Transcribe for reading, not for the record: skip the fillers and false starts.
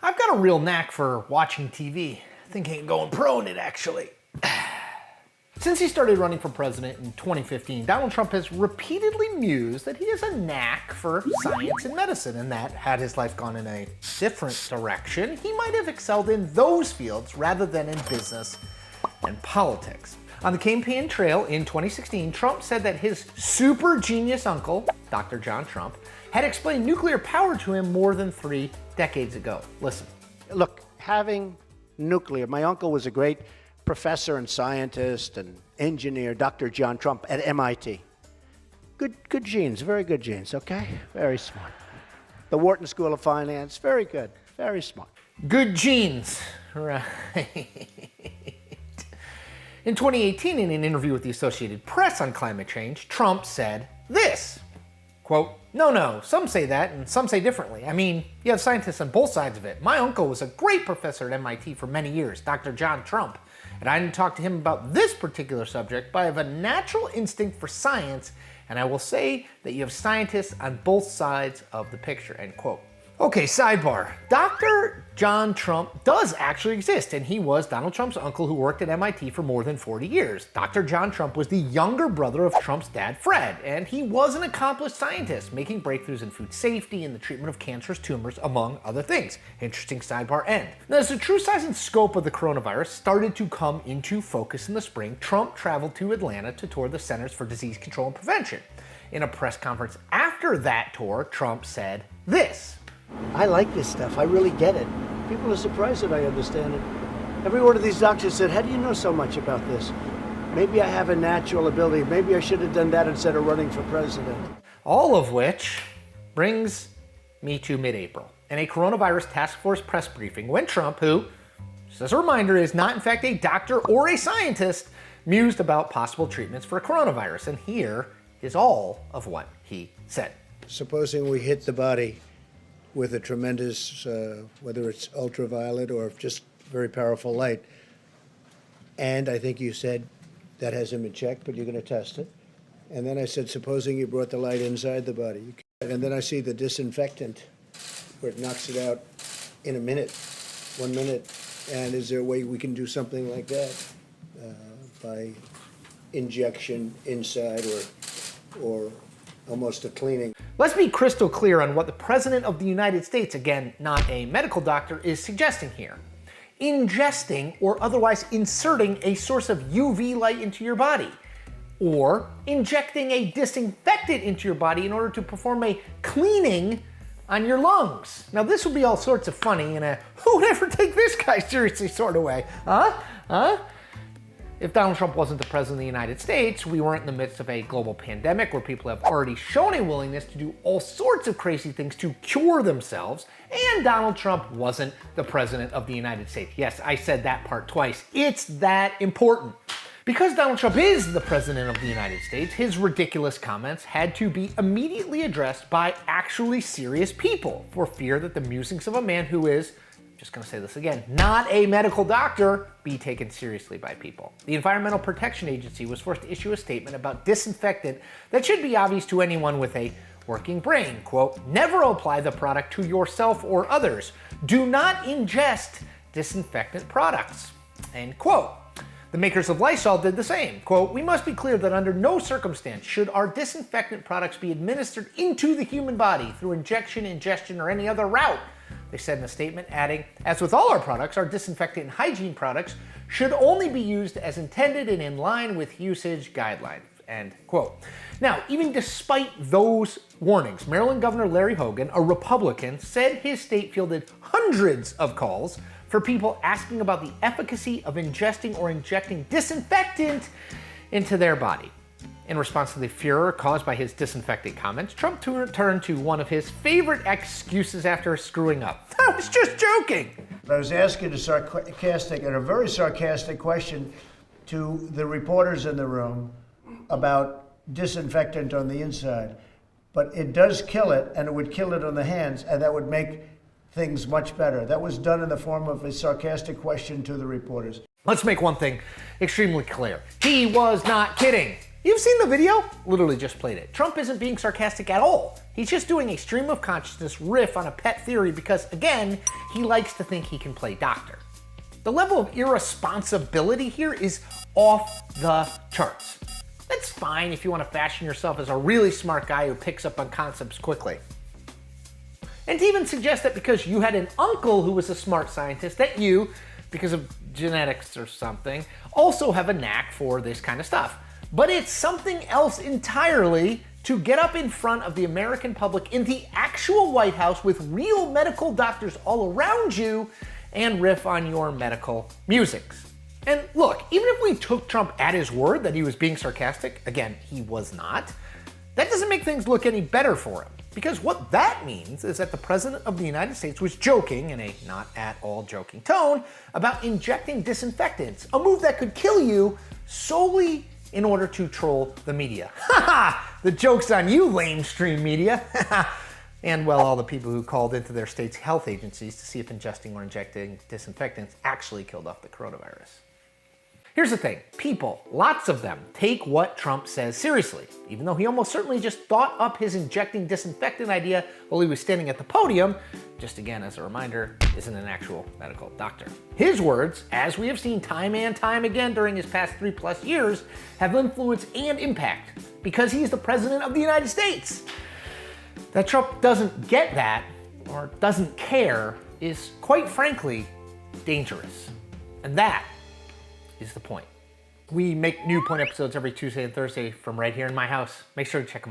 I've got a real knack for watching TV, thinking of going pro in it actually. Since he started running for president in 2015, Donald Trump has repeatedly mused that he has a knack for science and medicine, and that had his life gone in a different direction, he might have excelled in those fields rather than in business and politics. On the campaign trail in 2016, Trump said that his super genius uncle, Dr. John Trump, had explained nuclear power to him more than 3 decades ago. Listen. Look, having nuclear, my uncle was a great professor and scientist and engineer, Dr. John Trump at MIT. Good genes, very good genes, okay? Very smart. The Wharton School of Finance, very good, very smart. Good genes, right. In 2018, in an interview with the Associated Press on climate change, Trump said this, quote, no, some say that and some say differently. I mean, you have scientists on both sides of it. My uncle was a great professor at MIT for many years, Dr. John Trump, and I didn't talk to him about this particular subject, but I have a natural instinct for science, and I will say that you have scientists on both sides of the picture, end quote. Okay, sidebar. Dr. John Trump does actually exist, and he was Donald Trump's uncle who worked at MIT for more than 40 years. Dr. John Trump was the younger brother of Trump's dad, Fred, and he was an accomplished scientist, making breakthroughs in food safety and the treatment of cancerous tumors, among other things. Interesting sidebar end. Now, as the true size and scope of the coronavirus started to come into focus in the spring, Trump traveled to Atlanta to tour the Centers for Disease Control and Prevention. In a press conference after that tour, Trump said this. I like this stuff. I really get it. People are surprised that I understand it. Every one of these doctors said, how do you know so much about this? Maybe I have a natural ability. Maybe I should have done that instead of running for president. All of which brings me to mid-April and a coronavirus task force press briefing when Trump, who, just as a reminder, is not in fact a doctor or a scientist, mused about possible treatments for coronavirus. And here is all of what he said. Supposing we hit the body with a tremendous, whether it's ultraviolet or just very powerful light. And I think you said that hasn't been checked, but you're going to test it. And then I said, supposing you brought the light inside the body. And then I see the disinfectant where it knocks it out in a minute, 1 minute. And is there a way we can do something like that by injection inside or almost a cleaning? Let's be crystal clear on what the President of the United States, again, not a medical doctor, is suggesting here. Ingesting or otherwise inserting a source of UV light into your body, or injecting a disinfectant into your body in order to perform a cleaning on your lungs. Now this would be all sorts of funny in a who would ever take this guy seriously sort of way, huh? If Donald Trump wasn't the president of the United States, we weren't in the midst of a global pandemic where people have already shown a willingness to do all sorts of crazy things to cure themselves, and Donald Trump wasn't the president of the United States. Yes, I said that part twice. It's that important. Because Donald Trump is the president of the United States, his ridiculous comments had to be immediately addressed by actually serious people for fear that the musings of a man who is, just going to say this again, not a medical doctor, be taken seriously by people. The Environmental Protection Agency was forced to issue a statement about disinfectant that should be obvious to anyone with a working brain. Quote, never apply the product to yourself or others. Do not ingest disinfectant products. End quote. The makers of Lysol did the same. Quote, we must be clear that under no circumstance should our disinfectant products be administered into the human body through injection, ingestion, or any other route. They said in a statement, adding, as with all our products, our disinfectant and hygiene products should only be used as intended and in line with usage guidelines, end quote. Now, even despite those warnings, Maryland Governor Larry Hogan, a Republican, said his state fielded hundreds of calls for people asking about the efficacy of ingesting or injecting disinfectant into their body. In response to the furor caused by his disinfecting comments, Trump turned to one of his favorite excuses after screwing up. I was just joking. I was asking a very sarcastic question to the reporters in the room about disinfectant on the inside. But it does kill it, and it would kill it on the hands, and that would make things much better. That was done in the form of a sarcastic question to the reporters. Let's make one thing extremely clear. He was not kidding. You've seen the video? Literally just played it. Trump isn't being sarcastic at all. He's just doing a stream of consciousness riff on a pet theory because, again, he likes to think he can play doctor. The level of irresponsibility here is off the charts. That's fine if you want to fashion yourself as a really smart guy who picks up on concepts quickly. And to even suggest that because you had an uncle who was a smart scientist, that you, because of genetics or something, also have a knack for this kind of stuff. But it's something else entirely to get up in front of the American public in the actual White House with real medical doctors all around you and riff on your medical musics. And look, even if we took Trump at his word that he was being sarcastic, again, he was not, that doesn't make things look any better for him. Because what that means is that the President of the United States was joking, in a not at all joking tone, about injecting disinfectants, a move that could kill you solely in order to troll the media. Ha ha! The joke's on you, lamestream media. And well, all the people who called into their state's health agencies to see if ingesting or injecting disinfectants actually killed off the coronavirus. Here's the thing, people, lots of them, take what Trump says seriously, even though he almost certainly just thought up his injecting disinfectant idea while he was standing at the podium, just again as a reminder, isn't an actual medical doctor. His words, as we have seen time and time again during his past 3+ years, have influence and impact because he's the President of the United States. That Trump doesn't get that, or doesn't care, is quite frankly dangerous. And that is the point. We make new Point episodes every Tuesday and Thursday from right here in my house. Make sure to check them out.